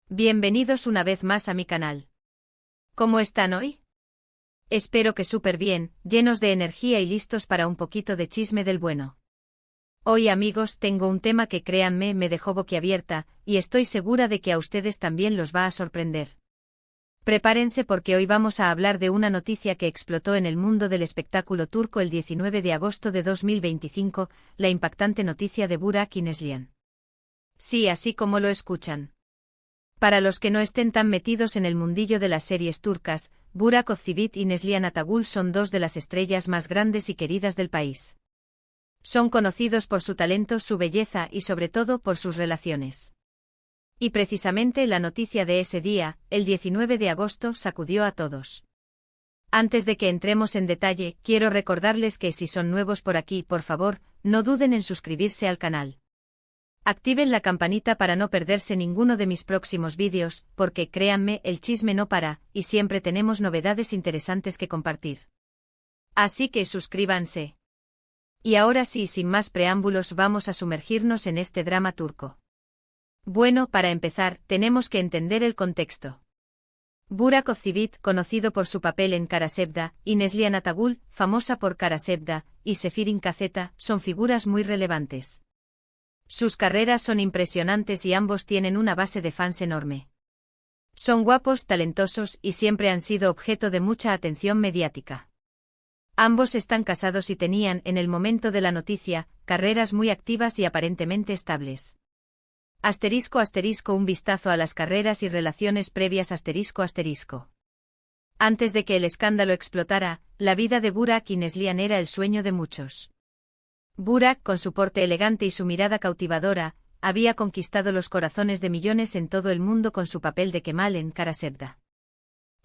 Bienvenidos una vez más a mi canal. ¿Cómo están hoy? Espero que súper bien, llenos de energía y listos para un poquito de chisme del bueno. Hoy, amigos, tengo un tema que créanme me dejó boquiabierta, y estoy segura de que a ustedes también los va a sorprender. Prepárense porque hoy vamos a hablar de una noticia que explotó en el mundo del espectáculo turco el 19 de agosto de 2025, la impactante noticia de Burak y Neslihan. Sí, así como lo escuchan. Para los que no estén tan metidos en el mundillo de las series turcas, Burak Özçivit y Neslihan Atagül son dos de las estrellas más grandes y queridas del país. Son conocidos por su talento, su belleza y sobre todo por sus relaciones. Y precisamente la noticia de ese día, el 19 de agosto, sacudió a todos. Antes de que entremos en detalle, quiero recordarles que si son nuevos por aquí, por favor, no duden en suscribirse al canal. Activen la campanita para no perderse ninguno de mis próximos vídeos, porque créanme, el chisme no para, y siempre tenemos novedades interesantes que compartir. Así que suscríbanse. Y ahora sí, sin más preámbulos, vamos a sumergirnos en este drama turco. Bueno, para empezar, tenemos que entender el contexto. Burak Özçivit, conocido por su papel en Kara Sevda, y Neslihan Atagül, famosa por Kara Sevda, y Sefirin Kazeta, son figuras muy relevantes. Sus carreras son impresionantes y ambos tienen una base de fans enorme. Son guapos, talentosos y siempre han sido objeto de mucha atención mediática. Ambos están casados y tenían, en el momento de la noticia, carreras muy activas y aparentemente estables. Un vistazo a las carreras y relaciones previas ***. Antes de que el escándalo explotara, la vida de Burak y Neslihan era el sueño de muchos. Burak, con su porte elegante y su mirada cautivadora, había conquistado los corazones de millones en todo el mundo con su papel de Kemal en Kara Sevda.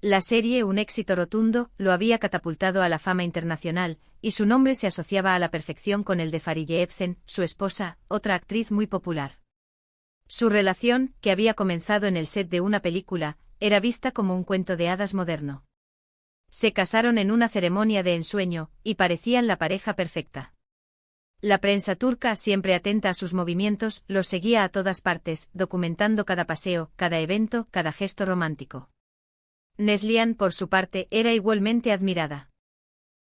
La serie, un éxito rotundo, lo había catapultado a la fama internacional, y su nombre se asociaba a la perfección con el de Fariye Evcen, su esposa, otra actriz muy popular. Su relación, que había comenzado en el set de una película, era vista como un cuento de hadas moderno. Se casaron en una ceremonia de ensueño, y parecían la pareja perfecta. La prensa turca, siempre atenta a sus movimientos, los seguía a todas partes, documentando cada paseo, cada evento, cada gesto romántico. Neslihan, por su parte, era igualmente admirada.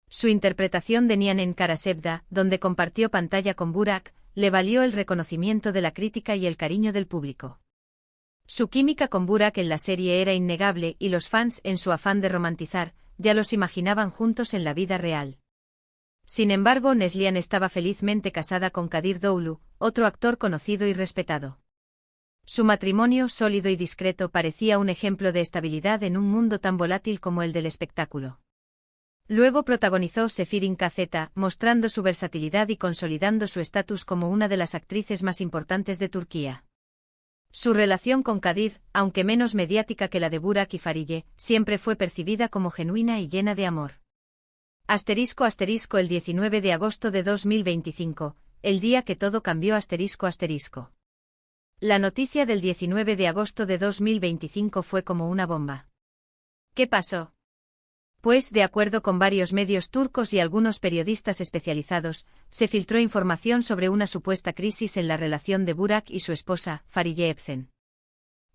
Su interpretación de Nihan en Kara Sevda, donde compartió pantalla con Burak, le valió el reconocimiento de la crítica y el cariño del público. Su química con Burak en la serie era innegable y los fans, en su afán de romantizar, ya los imaginaban juntos en la vida real. Sin embargo, Neslihan estaba felizmente casada con Kadir Doğulu, otro actor conocido y respetado. Su matrimonio, sólido y discreto, parecía un ejemplo de estabilidad en un mundo tan volátil como el del espectáculo. Luego protagonizó Sefirin Kazeta, mostrando su versatilidad y consolidando su estatus como una de las actrices más importantes de Turquía. Su relación con Kadir, aunque menos mediática que la de Burak y Fariye, siempre fue percibida como genuina y llena de amor. El 19 de agosto de 2025, el día que todo cambió ***. La noticia del 19 de agosto de 2025 fue como una bomba. ¿Qué pasó? Pues, de acuerdo con varios medios turcos y algunos periodistas especializados, se filtró información sobre una supuesta crisis en la relación de Burak y su esposa, Fariye Evcen.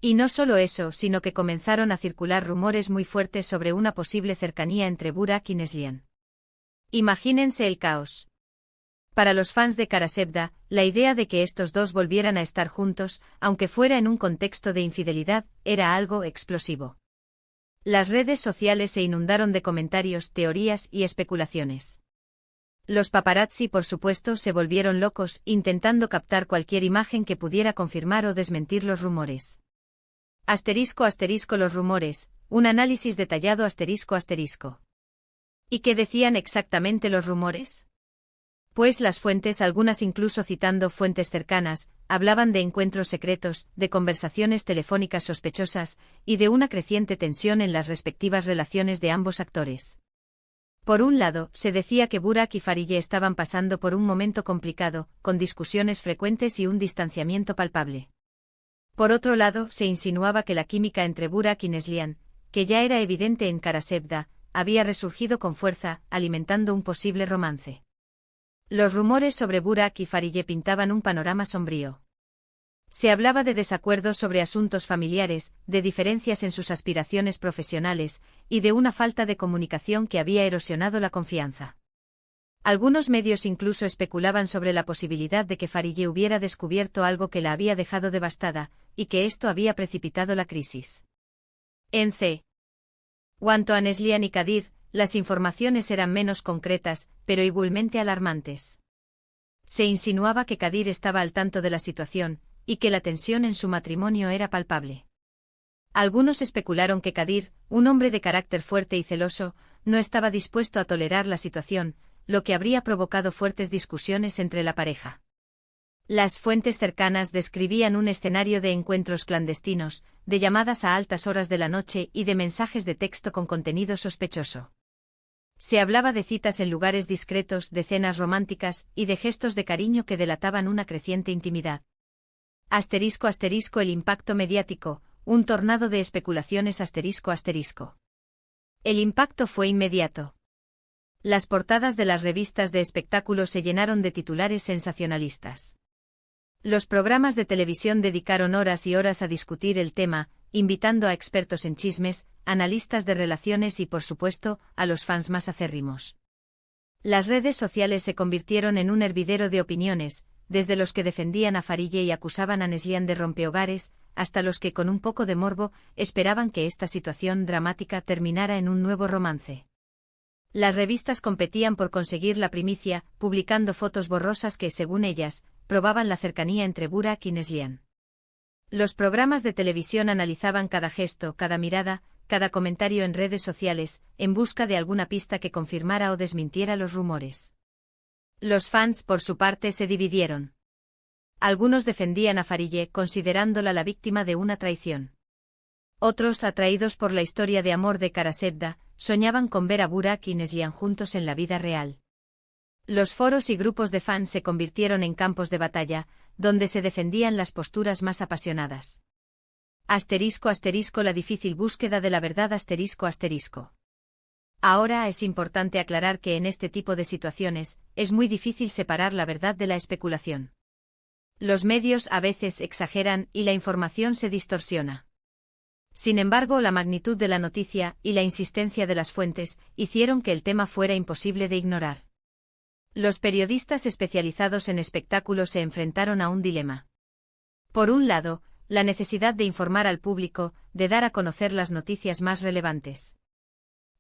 Y no solo eso, sino que comenzaron a circular rumores muy fuertes sobre una posible cercanía entre Burak y Neslihan. Imagínense el caos. Para los fans de Kara Sevda, la idea de que estos dos volvieran a estar juntos, aunque fuera en un contexto de infidelidad, era algo explosivo. Las redes sociales se inundaron de comentarios, teorías y especulaciones. Los paparazzi, por supuesto, se volvieron locos, intentando captar cualquier imagen que pudiera confirmar o desmentir los rumores. Los rumores, un análisis detallado ***. ¿Y qué decían exactamente los rumores? Pues las fuentes, algunas incluso citando fuentes cercanas, hablaban de encuentros secretos, de conversaciones telefónicas sospechosas, y de una creciente tensión en las respectivas relaciones de ambos actores. Por un lado, se decía que Burak y Fariye estaban pasando por un momento complicado, con discusiones frecuentes y un distanciamiento palpable. Por otro lado, se insinuaba que la química entre Burak y Neslihan, que ya era evidente en Kara Sevda, había resurgido con fuerza, alimentando un posible romance. Los rumores sobre Burak y Fariye pintaban un panorama sombrío. Se hablaba de desacuerdos sobre asuntos familiares, de diferencias en sus aspiraciones profesionales, y de una falta de comunicación que había erosionado la confianza. Algunos medios incluso especulaban sobre la posibilidad de que Farideh hubiera descubierto algo que la había dejado devastada, y que esto había precipitado la crisis. En cuanto a Neslihan y Kadir, las informaciones eran menos concretas, pero igualmente alarmantes. Se insinuaba que Kadir estaba al tanto de la situación, y que la tensión en su matrimonio era palpable. Algunos especularon que Kadir, un hombre de carácter fuerte y celoso, no estaba dispuesto a tolerar la situación, lo que habría provocado fuertes discusiones entre la pareja. Las fuentes cercanas describían un escenario de encuentros clandestinos, de llamadas a altas horas de la noche y de mensajes de texto con contenido sospechoso. Se hablaba de citas en lugares discretos, de cenas románticas y de gestos de cariño que delataban una creciente intimidad. *** El impacto mediático, un tornado de especulaciones ***. El impacto fue inmediato. Las portadas de las revistas de espectáculos se llenaron de titulares sensacionalistas. Los programas de televisión dedicaron horas y horas a discutir el tema, invitando a expertos en chismes, analistas de relaciones y, por supuesto, a los fans más acérrimos. Las redes sociales se convirtieron en un hervidero de opiniones, desde los que defendían a Farideh y acusaban a Neslihan de rompehogares, hasta los que con un poco de morbo esperaban que esta situación dramática terminara en un nuevo romance. Las revistas competían por conseguir la primicia, publicando fotos borrosas que, según ellas, probaban la cercanía entre Burak y Neslihan. Los programas de televisión analizaban cada gesto, cada mirada, cada comentario en redes sociales, en busca de alguna pista que confirmara o desmintiera los rumores. Los fans, por su parte, se dividieron. Algunos defendían a Farideh considerándola la víctima de una traición. Otros, atraídos por la historia de amor de Kara Sevda, soñaban con ver a Burak y Neslihan juntos en la vida real. Los foros y grupos de fans se convirtieron en campos de batalla, donde se defendían las posturas más apasionadas. *** La difícil búsqueda de la verdad ***. Ahora es importante aclarar que en este tipo de situaciones, es muy difícil separar la verdad de la especulación. Los medios a veces exageran y la información se distorsiona. Sin embargo, la magnitud de la noticia y la insistencia de las fuentes hicieron que el tema fuera imposible de ignorar. Los periodistas especializados en espectáculos se enfrentaron a un dilema. Por un lado, la necesidad de informar al público, de dar a conocer las noticias más relevantes.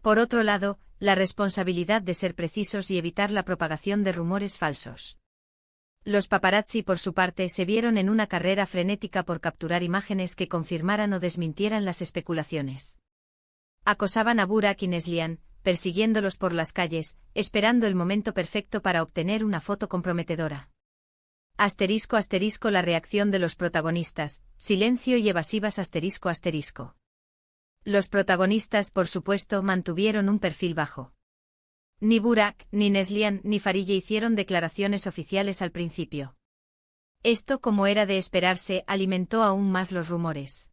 Por otro lado, la responsabilidad de ser precisos y evitar la propagación de rumores falsos. Los paparazzi, por su parte, se vieron en una carrera frenética por capturar imágenes que confirmaran o desmintieran las especulaciones. Acosaban a Burak y Neslihan, persiguiéndolos por las calles, esperando el momento perfecto para obtener una foto comprometedora. *** La reacción de los protagonistas, silencio y evasivas ***. Los protagonistas, por supuesto, mantuvieron un perfil bajo. Ni Burak, ni Neslihan, ni Farideh hicieron declaraciones oficiales al principio. Esto, como era de esperarse, alimentó aún más los rumores.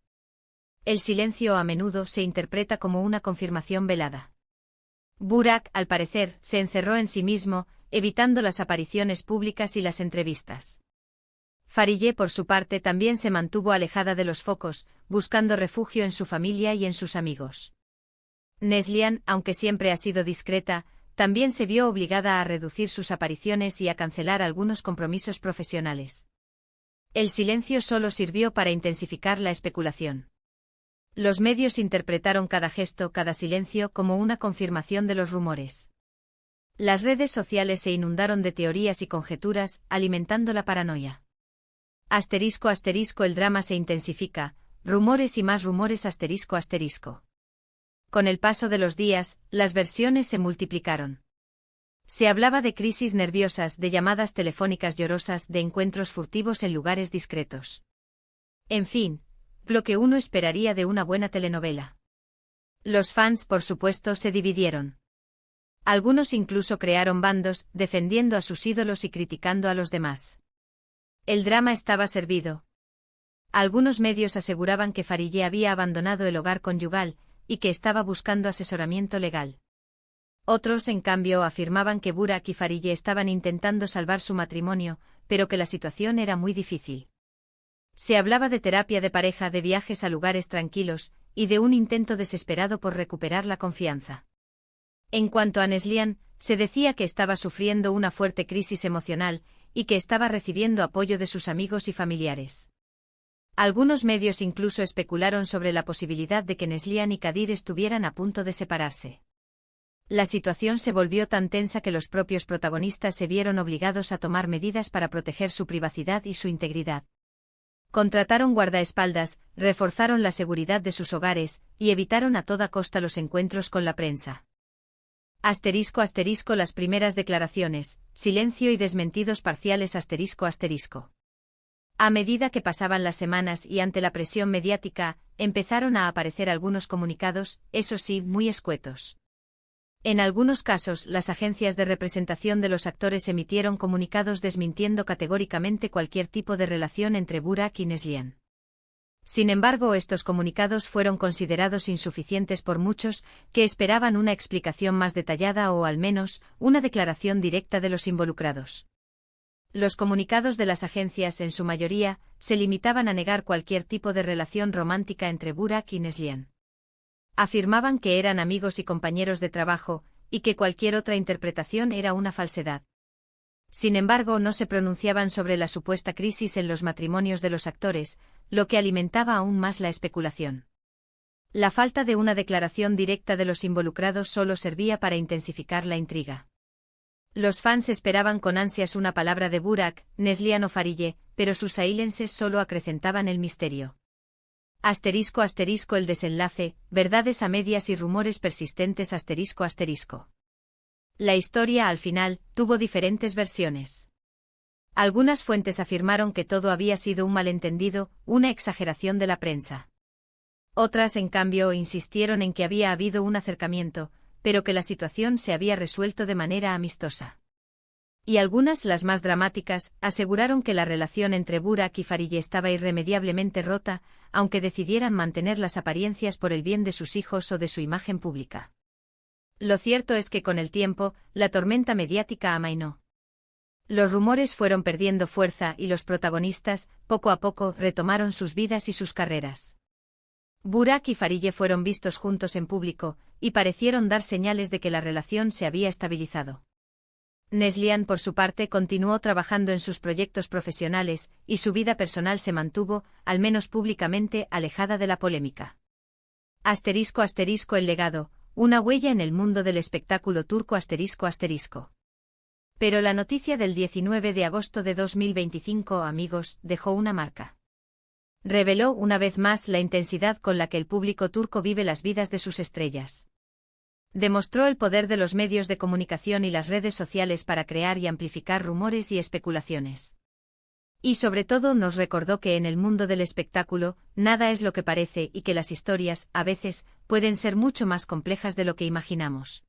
El silencio a menudo se interpreta como una confirmación velada. Burak, al parecer, se encerró en sí mismo, evitando las apariciones públicas y las entrevistas. Farideh, por su parte, también se mantuvo alejada de los focos, buscando refugio en su familia y en sus amigos. Neslihan, aunque siempre ha sido discreta, también se vio obligada a reducir sus apariciones y a cancelar algunos compromisos profesionales. El silencio solo sirvió para intensificar la especulación. Los medios interpretaron cada gesto, cada silencio como una confirmación de los rumores. Las redes sociales se inundaron de teorías y conjeturas, alimentando la paranoia. *** El drama se intensifica, rumores y más rumores ***. Con el paso de los días, las versiones se multiplicaron. Se hablaba de crisis nerviosas, de llamadas telefónicas llorosas, de encuentros furtivos en lugares discretos. En fin, lo que uno esperaría de una buena telenovela. Los fans, por supuesto, se dividieron. Algunos incluso crearon bandos, defendiendo a sus ídolos y criticando a los demás. El drama estaba servido. Algunos medios aseguraban que Farideh había abandonado el hogar conyugal, y que estaba buscando asesoramiento legal. Otros, en cambio, afirmaban que Burak y Farideh estaban intentando salvar su matrimonio, pero que la situación era muy difícil. Se hablaba de terapia de pareja, de viajes a lugares tranquilos, y de un intento desesperado por recuperar la confianza. En cuanto a Neslihan, se decía que estaba sufriendo una fuerte crisis emocional, y que estaba recibiendo apoyo de sus amigos y familiares. Algunos medios incluso especularon sobre la posibilidad de que Neslihan y Kadir estuvieran a punto de separarse. La situación se volvió tan tensa que los propios protagonistas se vieron obligados a tomar medidas para proteger su privacidad y su integridad. Contrataron guardaespaldas, reforzaron la seguridad de sus hogares, y evitaron a toda costa los encuentros con la prensa. *** Las primeras declaraciones, silencio y desmentidos parciales ***. A medida que pasaban las semanas y ante la presión mediática, empezaron a aparecer algunos comunicados, eso sí, muy escuetos. En algunos casos, las agencias de representación de los actores emitieron comunicados desmintiendo categóricamente cualquier tipo de relación entre Burak y Neslihan. Sin embargo, estos comunicados fueron considerados insuficientes por muchos, que esperaban una explicación más detallada o, al menos, una declaración directa de los involucrados. Los comunicados de las agencias, en su mayoría, se limitaban a negar cualquier tipo de relación romántica entre Burak y Neslihan. Afirmaban que eran amigos y compañeros de trabajo, y que cualquier otra interpretación era una falsedad. Sin embargo, no se pronunciaban sobre la supuesta crisis en los matrimonios de los actores, lo que alimentaba aún más la especulación. La falta de una declaración directa de los involucrados solo servía para intensificar la intriga. Los fans esperaban con ansias una palabra de Burak, Neslihan o Farije, pero sus silences solo acrecentaban el misterio. ***, el desenlace, verdades a medias y rumores persistentes ***. La historia, al final, tuvo diferentes versiones. Algunas fuentes afirmaron que todo había sido un malentendido, una exageración de la prensa. Otras, en cambio, insistieron en que había habido un acercamiento, pero que la situación se había resuelto de manera amistosa. Y algunas, las más dramáticas, aseguraron que la relación entre Burak y Farije estaba irremediablemente rota, aunque decidieran mantener las apariencias por el bien de sus hijos o de su imagen pública. Lo cierto es que con el tiempo, la tormenta mediática amainó. Los rumores fueron perdiendo fuerza y los protagonistas, poco a poco, retomaron sus vidas y sus carreras. Burak y Farije fueron vistos juntos en público, y parecieron dar señales de que la relación se había estabilizado. Neslihan, por su parte, continuó trabajando en sus proyectos profesionales, y su vida personal se mantuvo, al menos públicamente, alejada de la polémica. ***, el legado, una huella en el mundo del espectáculo turco ***. Pero la noticia del 19 de agosto de 2025, amigos, dejó una marca. Reveló una vez más la intensidad con la que el público turco vive las vidas de sus estrellas. Demostró el poder de los medios de comunicación y las redes sociales para crear y amplificar rumores y especulaciones. Y sobre todo nos recordó que en el mundo del espectáculo, nada es lo que parece y que las historias, a veces, pueden ser mucho más complejas de lo que imaginamos.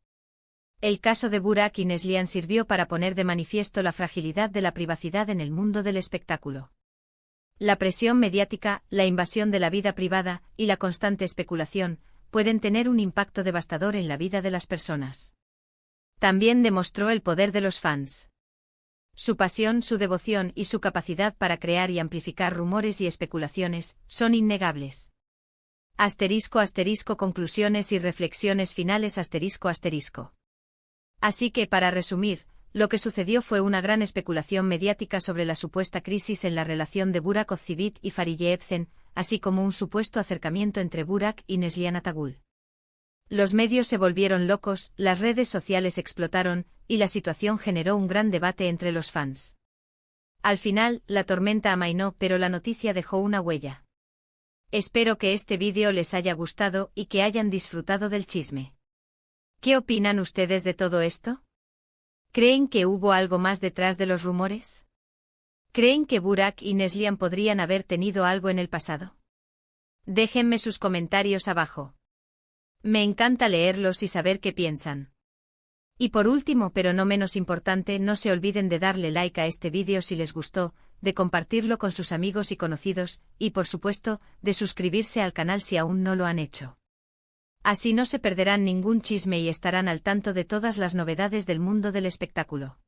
El caso de Burak y Neslihan sirvió para poner de manifiesto la fragilidad de la privacidad en el mundo del espectáculo. La presión mediática, la invasión de la vida privada y la constante especulación pueden tener un impacto devastador en la vida de las personas. También demostró el poder de los fans. Su pasión, su devoción y su capacidad para crear y amplificar rumores y especulaciones son innegables. ***, conclusiones y reflexiones finales ***. Así que, para resumir, lo que sucedió fue una gran especulación mediática sobre la supuesta crisis en la relación de Burak Özçivit y Farije Evcen, así como un supuesto acercamiento entre Burak y Neslihan Atagül. Los medios se volvieron locos, las redes sociales explotaron, y la situación generó un gran debate entre los fans. Al final, la tormenta amainó, pero la noticia dejó una huella. Espero que este vídeo les haya gustado y que hayan disfrutado del chisme. ¿Qué opinan ustedes de todo esto? ¿Creen que hubo algo más detrás de los rumores? ¿Creen que Burak y Neslihan podrían haber tenido algo en el pasado? Déjenme sus comentarios abajo. Me encanta leerlos y saber qué piensan. Y por último, pero no menos importante, no se olviden de darle like a este vídeo si les gustó, de compartirlo con sus amigos y conocidos, y por supuesto, de suscribirse al canal si aún no lo han hecho. Así no se perderán ningún chisme y estarán al tanto de todas las novedades del mundo del espectáculo.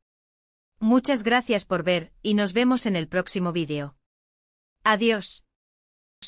Muchas gracias por ver, y nos vemos en el próximo vídeo. Adiós.